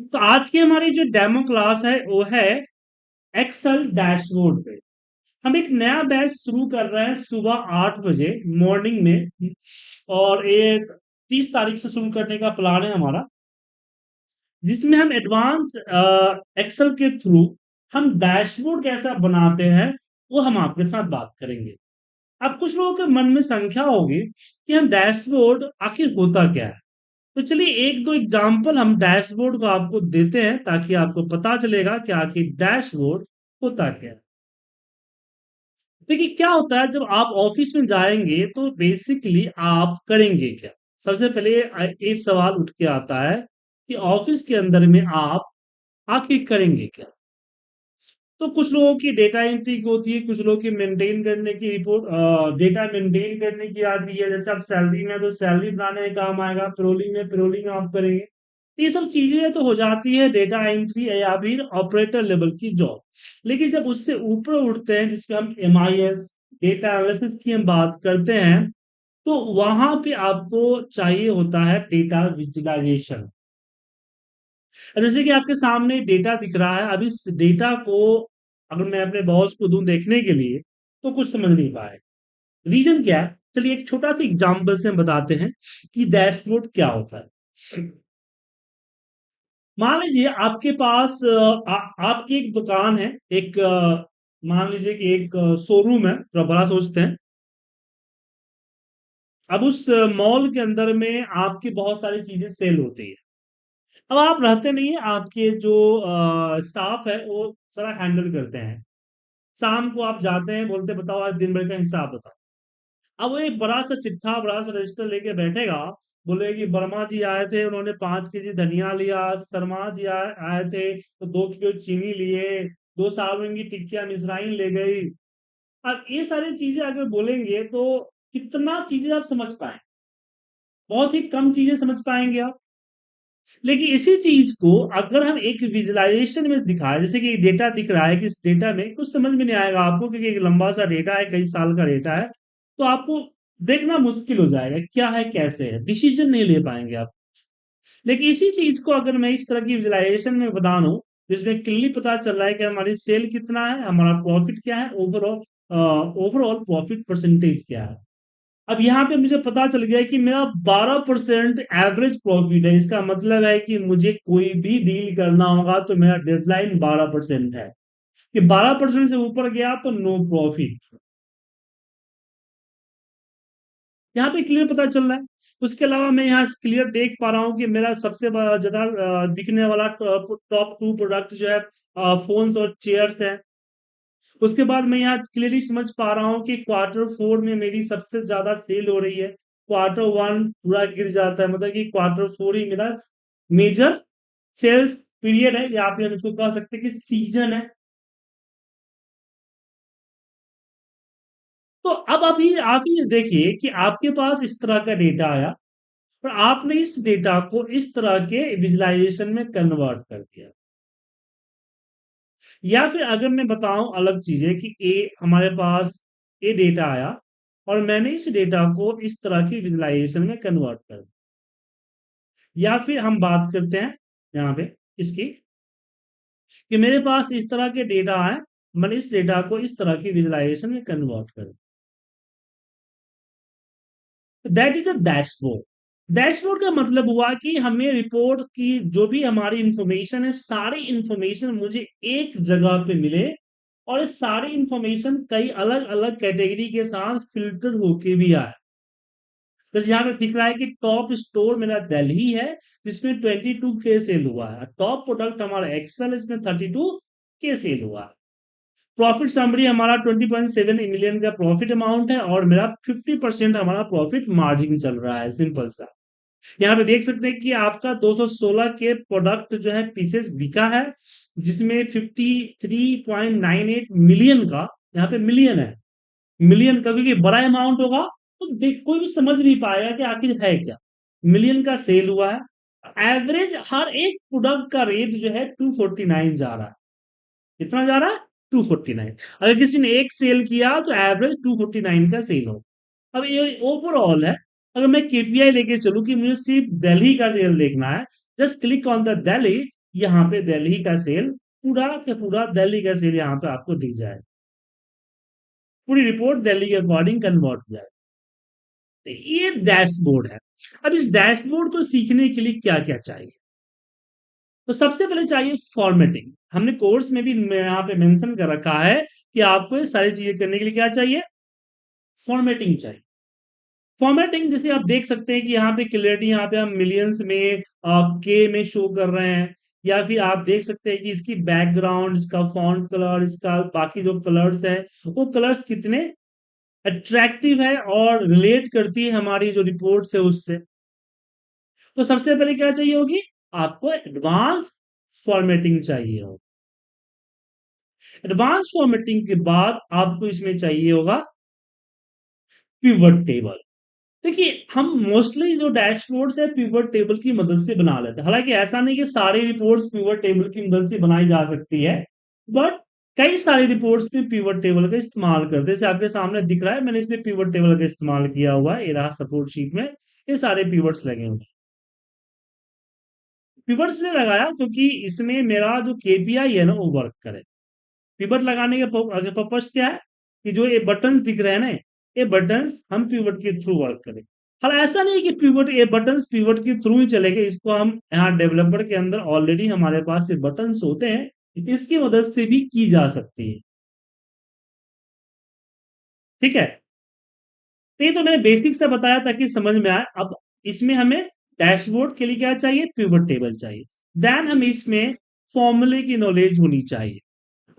तो आज की हमारी जो डेमो क्लास है वो है एक्सेल डैशबोर्ड पे। हम एक नया बैच शुरू कर रहे हैं सुबह 8 बजे मॉर्निंग में, और ये 30 तारीख से शुरू करने का प्लान है हमारा, जिसमें हम एडवांस एक्सेल के थ्रू हम डैशबोर्ड कैसा बनाते हैं वो हम आपके साथ बात करेंगे। अब कुछ लोगों के मन में संख्या होगी कि हम डैशबोर्ड आखिर होता क्या है। तो चलिए एक दो एग्जांपल हम डैशबोर्ड को आपको देते हैं ताकि आपको पता चलेगा कि आखिर डैशबोर्ड होता क्या है। देखिए क्या होता है जब आप ऑफिस में जाएंगे तो बेसिकली आप करेंगे क्या। सबसे पहले एक सवाल उठ के आता है कि ऑफिस के अंदर में आप आखिर करेंगे क्या। तो कुछ लोगों की डेटा एंट्री की होती है, कुछ लोगों की मेंटेन करने की रिपोर्ट, डेटा मेंटेन करने की आती है। जैसे आप सैलरी में तो सैलरी बनाने में काम आएगा, पेरोलिंग में पेरोलिंग आप करेंगे। तो ये सब चीजें तो हो जाती है डेटा एंट्री या फिर ऑपरेटर लेवल की जॉब। लेकिन जब उससे ऊपर उठते हैं जिसपे हम एमआईएस डेटा एनालिसिस की हम बात करते हैं, तो वहां पे आपको चाहिए होता है डेटा विजुअलाइजेशन। अब जैसे कि आपके सामने डेटा दिख रहा है, अब इस डेटा को अगर मैं अपने बॉस को दूं देखने के लिए तो कुछ समझ नहीं पाए। रीजन क्या है, चलिए एक छोटा सा एग्जांपल से हम बताते हैं कि डैशबोर्ड क्या होता है। मान लीजिए आपके पास आपकी एक दुकान है, एक मान लीजिए कि एक शोरूम है, तो बड़ा सोचते हैं। अब उस मॉल के अंदर में आपकी बहुत सारी चीजें सेल होती है। अब आप रहते नहीं है, आपके जो स्टाफ है वो सारा हैंडल करते हैं। शाम को आप जाते हैं, बोलते हैं, बताओ आज दिन भर का हिसाब बताओ। अब वो एक बड़ा सा चिट्ठा बड़ा सा रजिस्टर लेके बैठेगा, बोले कि वर्मा जी आए थे, उन्होंने 5 केजी धनिया लिया। शर्मा जी आए थे तो 2 किलो चीनी लिए। 2 साबुन की टिक्कियां मिसराइन ले गई। अब ये सारी चीजें अगर बोलेंगे तो कितना चीजें आप समझ पाए, बहुत ही कम चीजें समझ पाएंगे आप। लेकिन इसी चीज को अगर हम एक विजुअलाइजेशन में दिखाएं, जैसे कि डेटा दिख रहा है कि इस डेटा में कुछ समझ में नहीं आएगा आपको क्योंकि एक लंबा सा डेटा है, कई साल का डेटा है। तो आपको देखना मुश्किल हो जाएगा क्या है कैसे है, डिसीजन नहीं ले पाएंगे आप। लेकिन इसी चीज को अगर मैं इस तरह की विजुअलाइजेशन में बता दूं जिसमें क्लियरली पता चल रहा है कि हमारी सेल कितना है, हमारा प्रॉफिट क्या है, ओवरऑल ओवरऑल प्रॉफिट परसेंटेज क्या है। अब यहाँ पे मुझे पता चल गया कि मेरा 12% एवरेज प्रॉफिट है। इसका मतलब है कि मुझे कोई भी डील करना होगा तो मेरा डेडलाइन 12% है, कि 12% से ऊपर गया तो नो प्रॉफिट। यहाँ पे क्लियर पता चल रहा है। उसके अलावा मैं यहाँ क्लियर देख पा रहा हूँ कि मेरा सबसे ज्यादा दिखने वाला टॉप 2 प्रोडक्ट जो है फोन्स और चेयर्स है। उसके बाद मैं यहाँ क्लियरली समझ पा रहा हूँ कि क्वार्टर 4 में मेरी सबसे ज्यादा सेल हो रही है। क्वार्टर 1 पूरा गिर जाता है, मतलब कि क्वार्टर 4 ही मेरा मेजर सेल्स पीरियड है, या फिर हम इसको कह सकते हैं कि सीजन है। तो अब आप ही देखिए कि आपके पास इस तरह का डेटा आया और आपने इस डेटा को इस तरह के विजुअलाइजेशन में कन्वर्ट कर दिया। या फिर अगर मैं बताऊं अलग चीजें कि ए हमारे पास ए डेटा आया और मैंने इस डेटा को इस तरह की विजुअलाइजेशन में कन्वर्ट कर दिया। या फिर हम बात करते हैं यहाँ पे इसकी कि मेरे पास इस तरह के डेटा है, मैंने इस डेटा को इस तरह की विजुअलाइजेशन में कन्वर्ट कर दिया। That is a dashboard. Dashboard का मतलब हुआ कि हमें रिपोर्ट की जो भी हमारी इंफॉर्मेशन है, सारी इंफॉर्मेशन मुझे एक जगह पे मिले, और इस सारी इंफॉर्मेशन कई अलग अलग कैटेगरी के साथ फिल्टर होके भी आए। जैसे यहाँ पे दिख रहा है कि टॉप स्टोर मेरा दिल्ली है जिसमें 22K सेल हुआ है। टॉप प्रोडक्ट हमारा एक्सेल, इसमें 32K सेल हुआ है। प्रॉफिट समरी हमारा 20.7 मिलियन का प्रॉफिट अमाउंट है और मेरा 50% हमारा प्रॉफिट मार्जिन चल रहा है, सिंपल सा। यहाँ पे देख सकते हैं कि आपका 216 के प्रोडक्ट जो है पीसेस बिका है, जिसमें 53.98 मिलियन का, यहाँ पे मिलियन है, मिलियन का क्योंकि बड़ा अमाउंट होगा तो देख कोई भी समझ नहीं पाएगा कि आखिर है क्या। मिलियन का सेल हुआ है। एवरेज हर एक प्रोडक्ट का रेट जो है 249 जा रहा है। कितना जा रहा है? 249। अगर किसी ने एक सेल किया तो एवरेज 249 का सेल हो। अब ये ओवरऑल है। अगर मैं केपीआई लेके चलूं कि मुझे सिर्फ दिल्ली का सेल देखना है, just click on the Delhi, यहाँ पे दिल्ली का सेल पूरा का पूरा दिल्ली का सेल यहाँ पे आपको दिख जाए, पूरी रिपोर्ट दिल्ली के अकॉर्डिंग कन्वर्ट हो जाए। तो ये डैशबोर्ड है। अब इस डैशबोर्ड को सीखने के लिए क्या क्या चाहिए? तो सबसे पहले चाहिए फॉर्मेटिंग। हमने कोर्स में भी यहाँ पे मेंशन कर रखा है कि आपको ये सारी चीजें करने के लिए क्या चाहिए? फॉर्मेटिंग चाहिए। फॉर्मेटिंग जैसे आप देख सकते हैं कि यहाँ पे क्लियरिटी यहाँ पे हम मिलियंस में के में शो कर रहे हैं, या फिर आप देख सकते हैं कि इसकी बैकग्राउंड, इसका फॉन्ट कलर, इसका बाकी जो कलर्स है वो कलर्स कितने अट्रैक्टिव है और रिलेट करती है हमारी जो रिपोर्ट्स है उससे। तो सबसे पहले क्या चाहिए होगी? आपको एडवांस फॉर्मेटिंग चाहिए होगी। एडवांस फॉर्मेटिंग के बाद आपको इसमें चाहिए होगा पिवट टेबल। देखिए, हम मोस्टली जो डैशबोर्ड्स है पिवट टेबल की मदद से बना लेते हैं। हालांकि ऐसा नहीं कि सारी रिपोर्ट्स पिवट टेबल की मदद से बनाई जा सकती है, बट कई सारी रिपोर्ट्स में पिवट टेबल का इस्तेमाल करते हैं। जैसे आपके सामने दिख रहा है, मैंने इसमें पिवट टेबल का इस्तेमाल किया हुआ है। ये रहा सपोर्ट शीट में, ये सारे पिवट्स लगे हुए हैं। पिवट इसलिए लगाया क्योंकि इसमें मेरा जो केपीआई है ना वो वर्क करे। पिवट लगाने का पर्पस क्या है कि जो ये बटन्स दिख रहे हैं ना, ये बटन्स हम पिवट के थ्रू वर्क करें। हाल ऐसा नहीं कि पिवट ये बटन्स पिवट के थ्रू ही चलेंगे, इसको हम यहाँ डेवलपर के अंदर ऑलरेडी हमारे पास ये बटन्स होते हैं, इसकी मदद से भी की जा सकती है। ठीक है, तो ये तो मैंने बेसिक से बताया ताकि समझ में आए। अब इसमें हमें डैशबोर्ड के लिए क्या चाहिए? पिवट टेबल चाहिए। देन हमें इसमें फॉर्मूले की नॉलेज होनी चाहिए।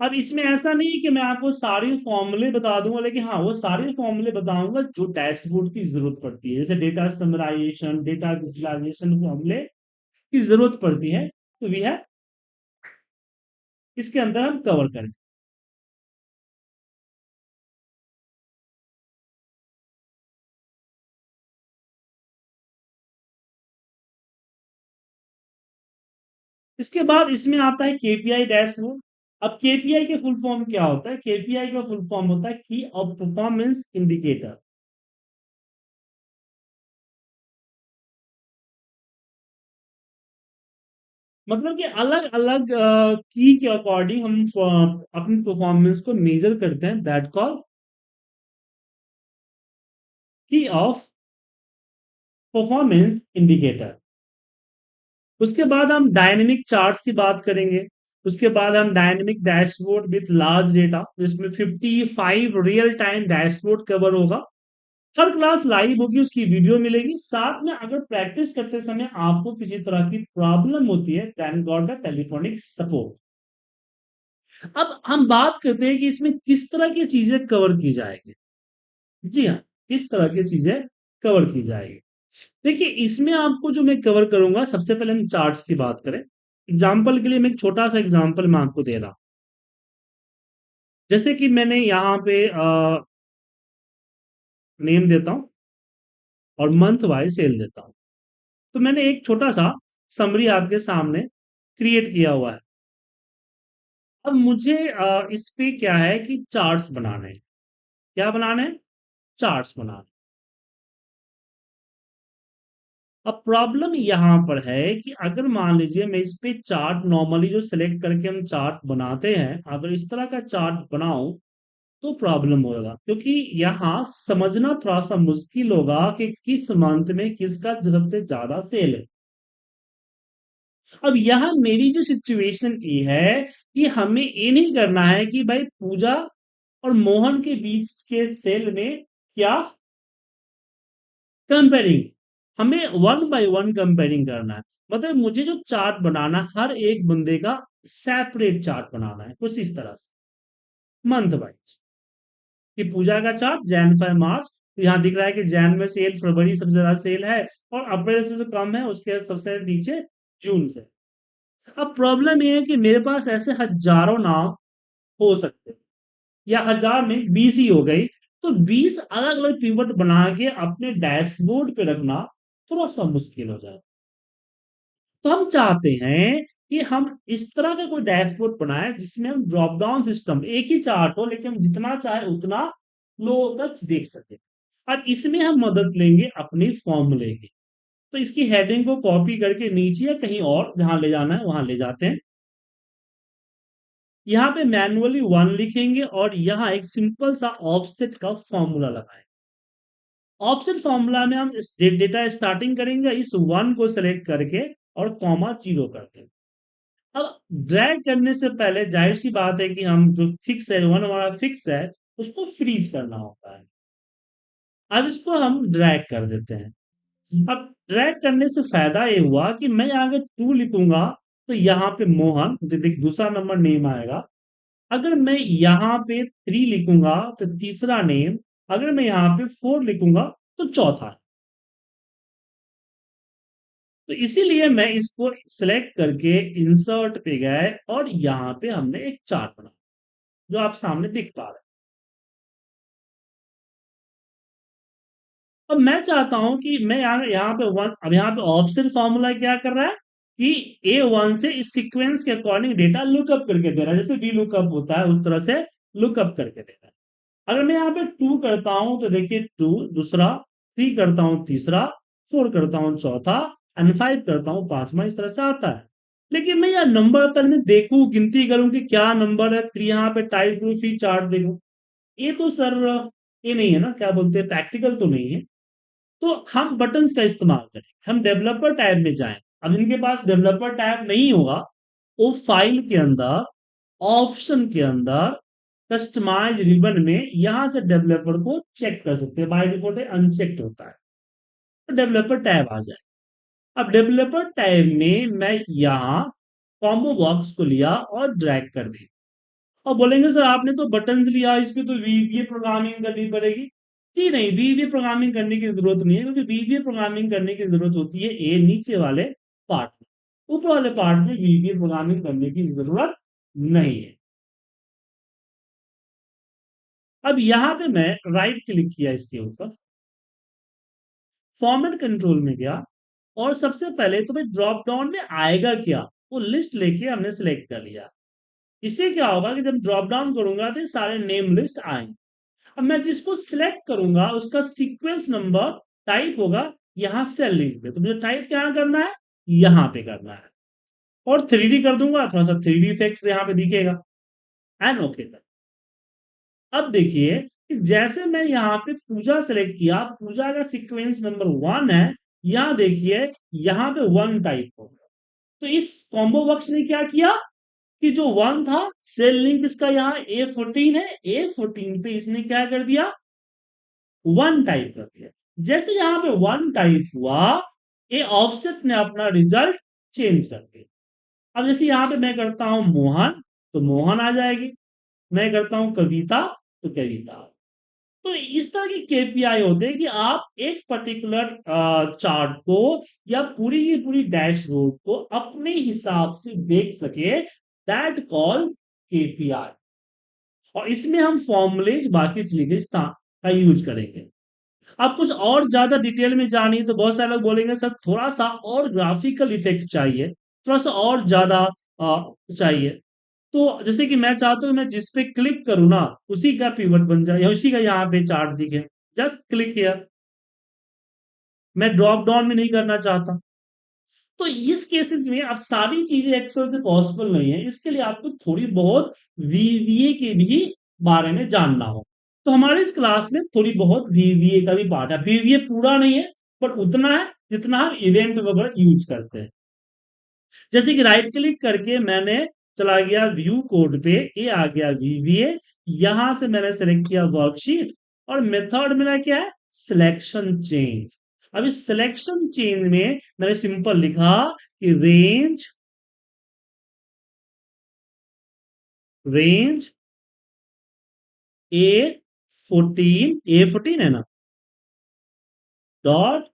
अब इसमें ऐसा नहीं है कि मैं आपको सारे फॉर्मूले बता दूंगा, लेकिन हाँ वो सारे फॉर्मूले बताऊंगा जो डैशबोर्ड की जरूरत पड़ती है, जैसे डेटा समराइजेशन, डेटा विजुअलाइजेशन फॉर्मूले की जरूरत पड़ती है, तो भी है इसके अंदर हम कवर करें। इसके बाद इसमें आता है केपीआई डैशबोर्ड। अब केपीआई के फुल फॉर्म क्या होता है? केपीआई का फुल फॉर्म होता है की ऑफ परफॉर्मेंस इंडिकेटर। मतलब कि अलग अलग की के अकॉर्डिंग हम अपनी परफॉर्मेंस को मेजर करते हैं, दैट कॉल की ऑफ परफॉर्मेंस इंडिकेटर। उसके बाद हम डायनेमिक चार्ट्स की बात करेंगे। उसके बाद हम dynamic dashboard with large data, जिसमें 55 रियल टाइम डैशबोर्ड कवर होगा। हर क्लास लाइव होगी, उसकी वीडियो मिलेगी। साथ में अगर प्रैक्टिस करते समय आपको किसी तरह की प्रॉब्लम होती है, then got the telephonic support. अब हम बात करते हैं कि इसमें किस तरह की चीजें कवर की जाएगी। जी हाँ, किस तरह की चीजें कवर की जाएगी। देखिए, इसमें आपको जो मैं कवर करूंगा, सबसे पहले हम चार्ट्स की बात करें। एग्जाम्पल के लिए मैं एक छोटा सा एग्जाम्पल मैं आपको दे रहा हूं। जैसे कि मैंने यहाँ पे नेम देता हूं और मंथ वाइज सेल देता हूं। तो मैंने एक छोटा सा समरी आपके सामने क्रिएट किया हुआ है। अब मुझे इस पे क्या है कि चार्ट्स बनाने हैं। क्या बनाने हैं? चार्ट्स बनाने। अब प्रॉब्लम यहां पर है कि अगर मान लीजिए मैं इस पे चार्ट नॉर्मली जो सिलेक्ट करके हम चार्ट बनाते हैं, अगर इस तरह का चार्ट बनाऊं तो प्रॉब्लम होगा, क्योंकि यहाँ समझना थोड़ा सा मुश्किल होगा कि किस मंथ में किसका सबसे ज्यादा सेल है। अब यहाँ मेरी जो सिचुएशन ये है कि हमें ये नहीं करना है कि भाई पूजा और मोहन के बीच के सेल में क्या कंपेयरिंग, हमें वन बाय वन कंपेयरिंग करना है। मतलब मुझे जो चार्ट बनाना, हर एक बंदे का सेपरेट चार्ट बनाना है कुछ इस तरह से, मंथ वाइज। कि पूजा का चार्ट जैन फर मार्च, तो यहाँ दिख रहा है कि जैन में सेल, फरवरी सबसे ज्यादा सेल है, और अप्रैल से जो कम है उसके सबसे नीचे जून से। अब प्रॉब्लम ये है कि मेरे पास ऐसे हजारों नाम हो सकते हैं, या हजार में 20 ही हो गई, तो 20 अलग अलग पिवट बना के अपने डैशबोर्ड पे रखना थोड़ा सा मुश्किल हो जाए। तो हम चाहते हैं कि हम इस तरह का कोई डैशबोर्ड बनाए जिसमें हम ड्रॉप डाउन सिस्टम, एक ही चार्ट हो लेकिन हम जितना चाहे उतना लोगों तक देख सके। और इसमें हम मदद लेंगे अपनी फॉर्मूले की। तो इसकी हेडिंग को कॉपी करके नीचे या कहीं और जहां ले जाना है वहां ले जाते हैं। यहाँ पे मैन्युअली 1 लिखेंगे और यहाँ एक सिंपल सा ऑफसेट का फॉर्मूला लगाएं। ऑफसेट फॉर्मूला में हम डेटा स्टार्टिंग करेंगे इस 1 को सेलेक्ट करके और कॉमा 0 करते हैं। अब ड्रैग करने से पहले जाहिर सी बात है कि हम जो फिक्स है 1 हमारा फिक्स है उसको फ्रीज करना होता है। अब इसको हम ड्रैग कर देते हैं। अब ड्रैग करने से फायदा ये हुआ कि मैं यहाँ अगर 2 लिखूंगा तो यहाँ पे मोहन दूसरा नंबर नेम आएगा। अगर मैं यहाँ पे 3 लिखूंगा तो तीसरा नेम, अगर मैं यहाँ पे 4 लिखूंगा तो चौथा। तो इसीलिए मैं इसको सिलेक्ट करके इंसर्ट पे गए और यहाँ पे हमने एक चार्ट बना जो आप सामने दिख पा रहे हैं। अब मैं चाहता हूं कि मैं यहाँ पे 1, अब यहाँ पे ऑप्शन फॉर्मूला क्या कर रहा है कि A1 से इस सीक्वेंस के अकॉर्डिंग डेटा लुकअप करके दे रहा है, जैसे वी लुकअप होता है उस तरह से लुकअप करके दे रहा है। अगर मैं यहाँ पे 2 करता हूं तो देखिए 2 दूसरा, 3 करता हूं तीसरा, 4 करता हूं चौथा एंड 5 करता हूं पांचवा, इस तरह से आता है। लेकिन मैं यार नंबर पर मैं देखूं गिनती करूं कि क्या नंबर है, फिर यहाँ पे टाइप करूं फिर चार्ट देखूं, ये तो सर ये नहीं है ना, क्या बोलते हैं, प्रैक्टिकल तो नहीं है। तो हम बटन्स का इस्तेमाल करें, हम डेवलपर टैब में जाएं। अब इनके पास डेवलपर टैब नहीं होगा, वो फाइल के अंदर ऑप्शन के अंदर कस्टमाइज रिबन में यहां से डेवलपर को चेक कर सकते हैं। बाय डिफॉल्ट अनचेक्ड होता है, तो डेवलपर टैब आ जाए। अब डेवलपर टैब में मैं यहाँ कॉम्बो बॉक्स को लिया और ड्रैग कर दी। और बोलेंगे सर आपने तो बटन्स लिया, इस पे तो वीवीए प्रोग्रामिंग करनी पड़ेगी। जी नहीं, वीवीए प्रोग्रामिंग करने की जरूरत नहीं है, क्योंकि वीवीए प्रोग्रामिंग करने की जरूरत होती है ये नीचे वाले पार्ट में, ऊपर वाले पार्ट में वीवीए प्रोग्रामिंग करने की जरूरत नहीं है। अब यहां पे मैं राइट क्लिक किया इसके ऊपर, फॉर्मेट कंट्रोल में गया और सबसे पहले तो भाई ड्रॉप डाउन में आएगा क्या, वो लिस्ट लेके हमने सिलेक्ट कर लिया। इससे क्या होगा कि जब ड्रॉप डाउन करूंगा तो सारे नेम लिस्ट आएंगे। अब मैं जिसको सिलेक्ट करूंगा उसका सीक्वेंस नंबर टाइप होगा यहां सेल लिंक पे, तो मुझे टाइप क्या करना है, यहां पे करना है। और 3D कर दूंगा, थोड़ा सा 3D इफेक्ट यहां पे दिखेगा एंड ओके कर। अब देखिए कि जैसे मैं यहाँ पे पूजा सेलेक्ट किया, पूजा का सीक्वेंस नंबर 1 है, यहां देखिए यहाँ पे 1 टाइप होगा। तो इस कॉम्बो बॉक्स ने क्या किया कि जो 1 था सेल लिंक इसका यहाँ A14 है, A14 पे इसने क्या कर दिया, 1 टाइप कर दिया। जैसे यहां पे 1 टाइप हुआ, ये ऑफसेट ने अपना रिजल्ट चेंज कर दिया। अब जैसे यहां पे मैं करता हूं मोहन तो मोहन आ जाएगी, मैं करता हूं कविता तो कविता। तो इस तरह के केपीआई होते हैं कि आप एक पर्टिकुलर चार्ट को या पूरी की पूरी डैशबोर्ड को अपने हिसाब से देख सके, दैट कॉल केपीआई। और इसमें हम फॉर्मुलेज बाकी चीजें का यूज करेंगे। आप कुछ और ज्यादा डिटेल में जानिए तो बहुत सारे लोग बोलेंगे सर थोड़ा सा और ग्राफिकल इफेक्ट चाहिए, थोड़ा सा और ज्यादा चाहिए। तो जैसे कि मैं चाहता हूं मैं जिस पे क्लिक करूँ ना उसी का पिवट बन जाए या उसी का यहाँ पे चार्ट दिखे, जस्ट क्लिक हियर। मैं ड्रॉप डाउन में नहीं करना चाहता। तो इस केसेस में अब सारी चीजें एक्सेल से पॉसिबल नहीं है, इसके लिए आपको थोड़ी बहुत वीवीए के भी बारे में जानना हो। तो हमारे इस क्लास में थोड़ी बहुत वीवीए का भी पार्ट है, वीवीए पूरा नहीं है पर उतना है जितना हम इवेंट वगैरह यूज करते हैं। जैसे कि राइट क्लिक करके मैंने चला गया व्यू कोड पे, ये आ गया वीवीए, यहां से मैंने सेलेक्ट किया वर्कशीट और मेथड मेरा क्या है, सिलेक्शन चेंज। अब इस सिलेक्शन चेंज में मैंने सिंपल लिखा कि रेंज A14 है ना, dot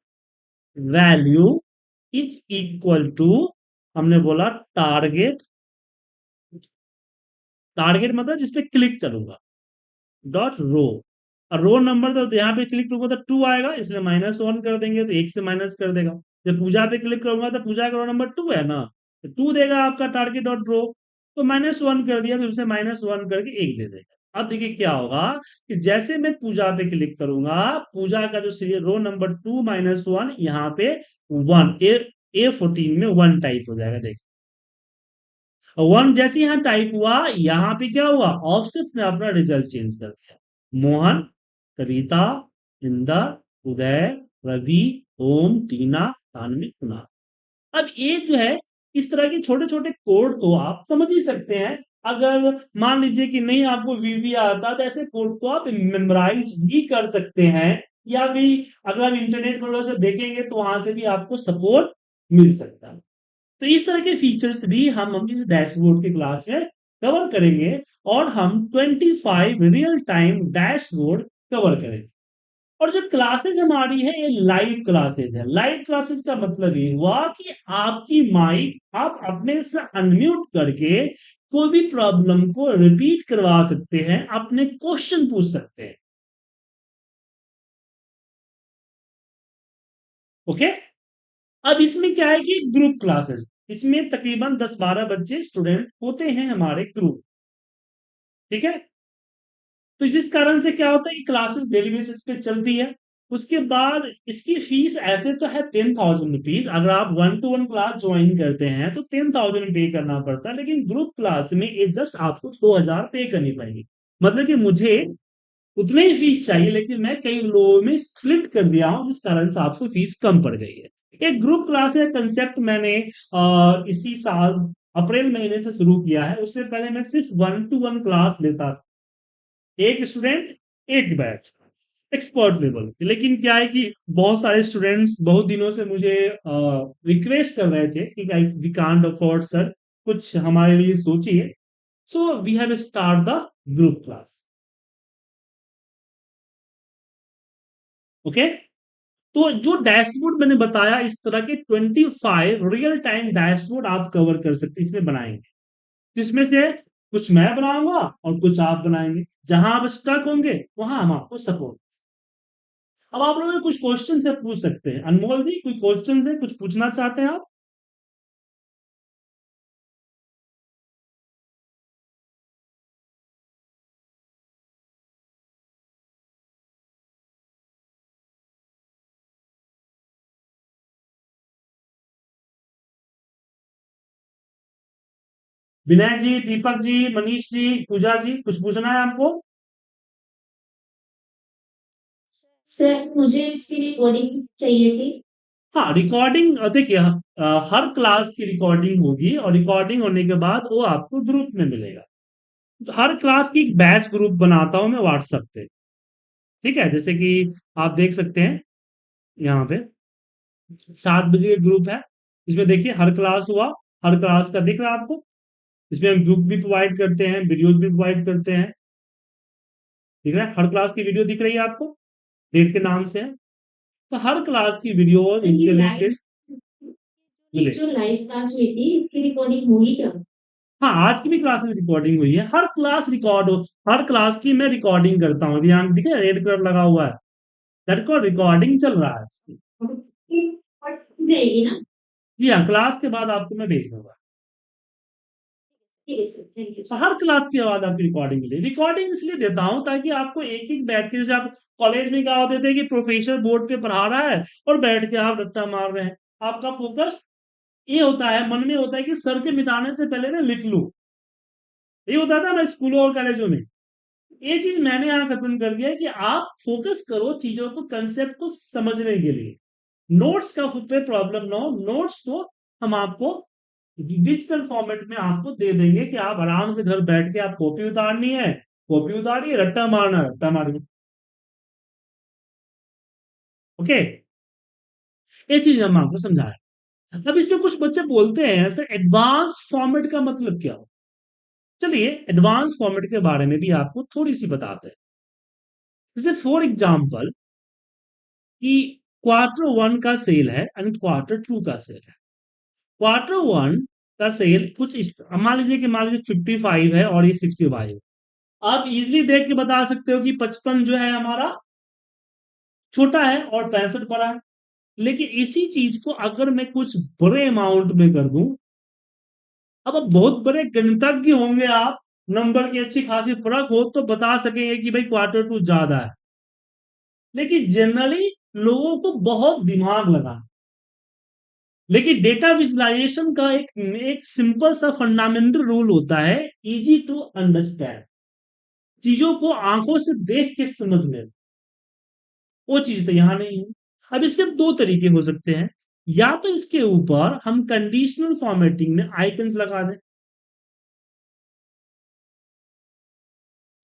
value is equal to, हमने बोला टारगेट, टारगेट मतलब जिसपे क्लिक करूंगा, डॉट रो। और रो नंबर तो यहाँ पे क्लिक करूंगा तो 2 आएगा, इसलिए -1 कर देंगे तो 1 से माइनस कर देगा। जब पूजा पे क्लिक करूंगा तो पूजा का रो नंबर 2 है ना, तो 2 देगा आपका टारगेट डॉट रो। तो -1 कर दिया तो उसे -1 करके 1 दे देगा। अब देखिए क्या होगा कि जैसे मैं पूजा पे क्लिक करूंगा, पूजा का जो सीरियल रो नंबर 2 - 1 यहाँ पे 1 A14 में 1 टाइप हो जाएगा। देखिए 1 जैसे यहाँ टाइप हुआ, यहाँ पे क्या हुआ, ऑफसेट ने अपना रिजल्ट चेंज कर दिया। मोहन, कविता, इंदर, उदय, रवि, ओम, टीना, तानवी, कुणाल। अब ये जो है, इस तरह के छोटे छोटे कोड तो आप समझ ही सकते हैं। अगर मान लीजिए कि नहीं आपको वीवी आता, तो ऐसे कोड को आप मेमोराइज भी कर सकते हैं, या भी अगर आप इंटरनेट पर से देखेंगे तो वहां से भी आपको सपोर्ट मिल सकता है। तो इस तरह के फीचर्स भी हम इस डैशबोर्ड की क्लास में कवर करेंगे, और हम 25 रियल टाइम डैशबोर्ड कवर करेंगे। और जो क्लासेस हमारी है, ये लाइव क्लासेस है। लाइव क्लासेस का मतलब ये हुआ कि आपकी माइक आप अपने से अनम्यूट करके कोई भी प्रॉब्लम को रिपीट करवा सकते हैं, अपने क्वेश्चन पूछ सकते हैं। ओके। अब इसमें क्या है कि ग्रुप क्लासेस, इसमें तकरीबन 10-12 बच्चे स्टूडेंट होते हैं हमारे ग्रुप। ठीक है। तो जिस कारण से क्या होता है कि क्लासेस डेली बेसिस पे चलती है। उसके बाद इसकी फीस ऐसे तो है 10,000 रुपीज। अगर आप 1-to-1 क्लास ज्वाइन करते हैं तो 10,000 पे करना पड़ता है, लेकिन ग्रुप क्लास में ये जस्ट आपको 2,000 पे करनी पड़ेगी। मतलब कि मुझे उतने ही फीस चाहिए, लेकिन मैं कई लोगों में स्प्लिट कर दिया हूं, जिस कारण से आपको फीस कम पड़ गई है। एक ग्रुप क्लास का कंसेप्ट मैंने इसी साल अप्रैल महीने से शुरू किया है। उससे पहले मैं सिर्फ 1-to-1 क्लास लेता था, एक स्टूडेंट एक बैच, एक्सपर्ट लेवल। लेकिन क्या है कि बहुत सारे स्टूडेंट्स बहुत दिनों से मुझे रिक्वेस्ट कर रहे थे कि वी कांट अफोर्ड सर, कुछ हमारे लिए सोचिए। So we have start the group class. Okay. तो जो डैशबोर्ड मैंने बताया, इस तरह के 25 रियल टाइम डैशबोर्ड आप कवर कर सकते हैं, इसमें बनाएंगे। जिसमें से कुछ मैं बनाऊंगा और कुछ आप बनाएंगे। जहां आप स्टक होंगे वहां हम आपको सपोर्ट। अब आप लोग कुछ क्वेश्चन से पूछ सकते हैं। अनमोल जी, कोई क्वेश्चन है, कुछ पूछना चाहते हैं आप? विनय जी, दीपक जी, मनीष जी, पूजा जी, कुछ पूछना है आपको? सर मुझे इसकी रिकॉर्डिंग चाहिए थी। हाँ, रिकॉर्डिंग देखिए, हर क्लास की रिकॉर्डिंग होगी, और रिकॉर्डिंग होने के बाद वो आपको ग्रुप में मिलेगा। तो हर क्लास की एक बैच ग्रुप बनाता हूं मैं व्हाट्सएप पे। ठीक है, जैसे कि आप देख सकते हैं यहाँ पे 7 बजे एक ग्रुप है। इसमें देखिए हर क्लास हुआ, हर क्लास का दिख रहा है आपको। इसमें हम बुक भी प्रोवाइड करते हैं, वीडियोज भी प्रोवाइड करते हैं। दिख रहा है, हर क्लास की वीडियो दिख रही है आपको, डेट के नाम से है। तो हर क्लास की वीडियो सर ये इनके लाइव, रिलेटेड मिले। जो लाइव क्लास हुई थी इसकी रिकॉर्डिंग होगी क्या? हाँ, आज की भी क्लास में रिकॉर्डिंग हुई है। हर क्लास रिकॉर्ड हो, हर क्लास की मैं रिकॉर्डिंग करता हूँ। यहाँ दिखे रेड कलर लगा हुआ है, दैट को रिकॉर्डिंग चल रहा है इसकी। रहेगी ना? जी हाँ, क्लास के बाद आपको मैं भेज दूंगा। ठीक है सर, थैंक यू तो सर। हर क्लास के बाद आपकी रिकॉर्डिंग मिले। रिकॉर्डिंग इसलिए देता हूँ ताकि आपको एक एक बैठ के, जैसे आप कॉलेज में क्या होते थे कि प्रोफेसर बोर्ड पे पढ़ा रहा है और बैठ के आप रट्टा मार रहे हैं। आपका फोकस ये होता है, मन में होता है कि सर के मिटाने से पहले मैं लिख लूं। ये होता था ना स्कूलों और कॉलेजों में। ये चीज मैंने यहाँ खत्म कर दिया है कि आप फोकस करो चीजों को, कंसेप्ट को समझने के लिए। नोट्स का पे प्रॉब्लम ना हो, नोट्स तो हम आपको डिजिटल फॉर्मेट में आपको दे देंगे कि आप आराम से घर बैठ के, आप कॉपी उतारनी है कॉपी उतारिए, रट्टा मारना है, रट्टा मारिए। ओके। ये चीज हम आपको समझाया। अब इसमें कुछ बच्चे बोलते हैं सर एडवांस फॉर्मेट का मतलब क्या हो। चलिए एडवांस फॉर्मेट के बारे में भी आपको थोड़ी सी बताते हैं। जैसे फॉर एग्जाम्पल कि Q1 का सेल है एंड Q2 का सेल है। Q1 का सेल कुछ इस, मान लीजिए 55 है और ये 65। आप इजिली देख के बता सकते हो कि 55 जो है हमारा छोटा है और 65 बड़ा है। लेकिन इसी चीज को अगर मैं कुछ बड़े अमाउंट में कर दूं, अब बहुत बड़े गणितज्ञ होंगे आप, नंबर की अच्छी खासी फर्क हो तो बता सकेंगे कि भाई Q2 ज्यादा है। लेकिन जनरली लोगों को बहुत दिमाग लगाना। लेकिन डेटा विजुअलाइजेशन का एक सिंपल सा फंडामेंटल रूल होता है, इजी टू अंडरस्टैंड। चीजों को आंखों से देख के समझ लेना, वो चीज तो यहां नहीं है। अब इसके दो तरीके हो सकते हैं। या तो इसके ऊपर हम कंडीशनल फॉर्मेटिंग में आइकन्स लगा दें,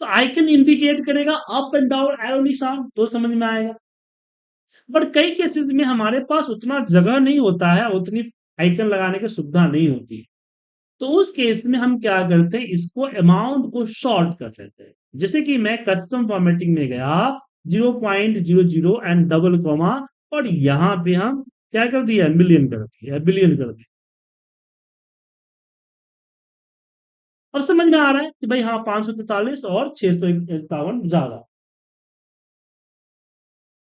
तो आइकन इंडिकेट करेगा अप एंड डाउन एरो निशान, तो समझ में आएगा। बट कई केसेस में हमारे पास उतना जगह नहीं होता है, उतनी आइकन लगाने की सुविधा नहीं होती है। तो उस केस में हम क्या करते हैं, इसको अमाउंट को शॉर्ट कर देते हैं। जैसे कि मैं कस्टम फॉर्मेटिंग में गया, 0.00 एंड डबल कॉमा, और यहां पे हम क्या कर दिया, मिलियन कर दिया, बिलियन कर दिया। अब समझ में आ रहा है कि भाई हाँ, 543 और 651 ज्यादा।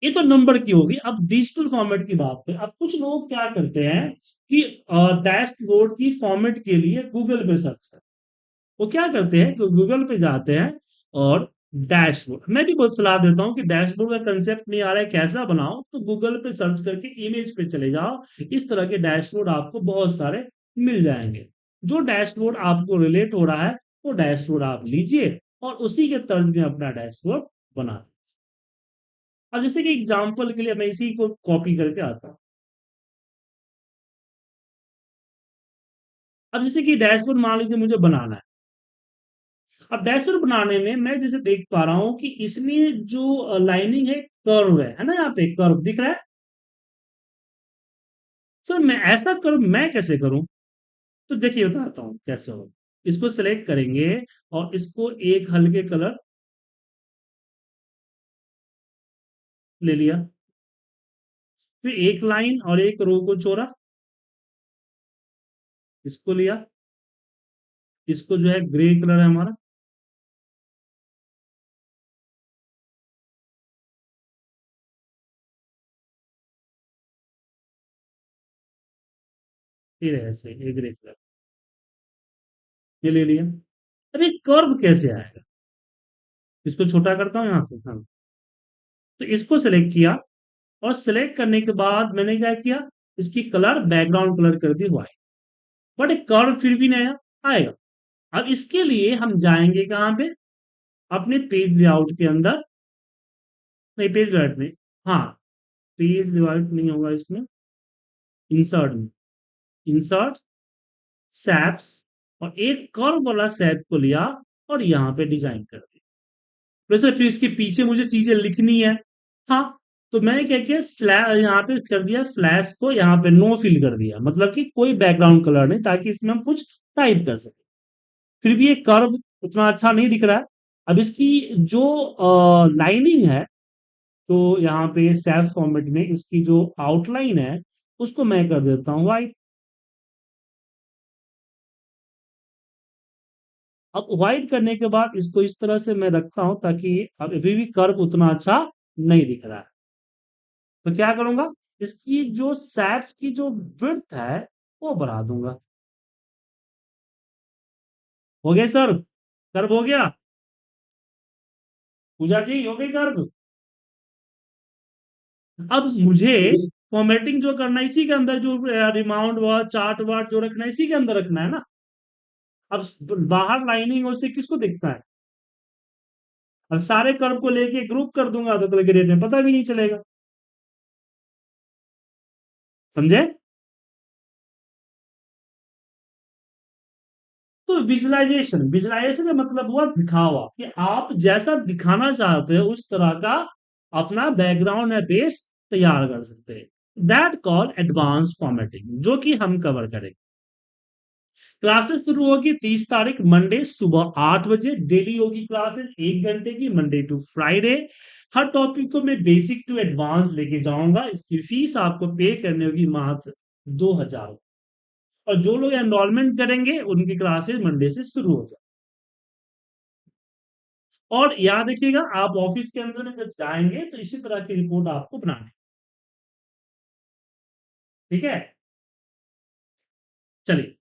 ये तो नंबर की होगी। अब डिजिटल फॉर्मेट की बात है। अब कुछ लोग क्या करते हैं कि डैशबोर्ड की फॉर्मेट के लिए गूगल पे सर्च करते हैं। वो क्या करते हैं कि गूगल पे जाते हैं और डैशबोर्ड, मैं भी बहुत सलाह देता हूँ कि डैशबोर्ड का कंसेप्ट नहीं आ रहा है कैसा बनाओ, तो गूगल पे सर्च करके इमेज पे चले जाओ। इस तरह के डैशबोर्ड आपको बहुत सारे मिल जाएंगे। जो डैशबोर्ड आपको रिलेट हो रहा है वो डैशबोर्ड आप लीजिए और उसी के तर्ज में अपना डैशबोर्ड बना। अब जैसे कि एग्जांपल के लिए मैं इसी को कॉपी करके आता हूँ। अब जैसे कि डैशबोर्ड मान लीजिए मुझे बनाना है। अब डैशबोर्ड बनाने में मैं जैसे देख पा रहा हूँ कि इसमें जो लाइनिंग है, कर्व है ना, यहाँ पे कर्व दिख रहा है। सर मैं ऐसा कर्व मैं कैसे करूं? तो देखिए बताता हूँ कैसे हो। इसको सेलेक्ट करेंगे और इसको एक हल्के कलर ले लिया, फिर एक लाइन और एक रो को छोड़ा, इसको लिया, इसको जो है ग्रे कलर है हमारा, फिर ऐसे एक ग्रे कलर, ये ले लिया। अब ये कर्व कैसे आएगा? इसको छोटा करता हूँ यहाँ पे, हाँ। तो इसको सेलेक्ट किया और सिलेक्ट करने के बाद मैंने क्या किया, इसकी कलर बैकग्राउंड कलर कर दी व्हाइट। बट एक कर्व फिर भी नया आएगा। अब इसके लिए हम जाएंगे कहां पे, अपने पेज लेआउट के अंदर, नहीं पेज लेआउट में, हाँ, पेज लेआउट नहीं होगा इसमें, इंसर्ट में, इंसर्ट सैप्स, और एक कर्व वाला सैप को लिया और यहाँ पे डिजाइन कर दिया। वैसे फिर इसके पीछे मुझे चीजें लिखनी है, हाँ, तो मैंने क्या किया, स्लैश यहाँ पे कर दिया, फ्लैश को यहाँ पे नो फिल कर दिया, मतलब कि कोई बैकग्राउंड कलर नहीं, ताकि इसमें हम कुछ टाइप कर सके। फिर भी ये कर्व उतना अच्छा नहीं दिख रहा है। अब इसकी जो लाइनिंग है, तो यहाँ पे सैफ फॉर्मेट में इसकी जो आउटलाइन है उसको मैं कर देता हूँ व्हाइट। अब व्हाइट करने के बाद इसको इस तरह से मैं रखता हूं, ताकि अब अभी भी कर्व उतना अच्छा नहीं दिख रहा है। तो क्या करूंगा, इसकी जो सैफ की जो विड्थ है वो बढ़ा दूंगा। हो गया सर, कर्व हो गया। पूजा जी हो गई कर्व। अब मुझे फॉर्मेटिंग जो करना है इसी के अंदर, जो रिमाउंड वर्ड चार्ट वर्ड जो रखना है इसी के अंदर रखना है ना। अब बाहर लाइनिंग और से किसको दिखता है? अब सारे कर्व को लेके ग्रुप कर दूंगा तो कल के डेट में पता भी नहीं चलेगा। समझे? तो विजुअलाइजेशन, विजुअलाइजेशन का मतलब हुआ दिखावा, कि आप जैसा दिखाना चाहते हो उस तरह का अपना बैकग्राउंड या बेस तैयार कर सकते हैं। दैट कॉल एडवांस फॉर्मेटिंग, जो कि हम कवर करेंगे। क्लासेस शुरू होगी 30 तारीख मंडे सुबह 8 बजे। डेली होगी क्लासेस 1 घंटे की, मंडे टू फ्राइडे। हर टॉपिक को मैं बेसिक टू एडवांस लेके जाऊंगा। इसकी फीस आपको पे करनी होगी मात्र 2,000। और जो लोग एनरोलमेंट करेंगे उनकी क्लासेस मंडे से शुरू हो जाए। और याद रखिएगा, आप ऑफिस के अंदर जब जाएंगे तो इसी तरह की रिपोर्ट आपको बनानी। ठीक है, चलिए।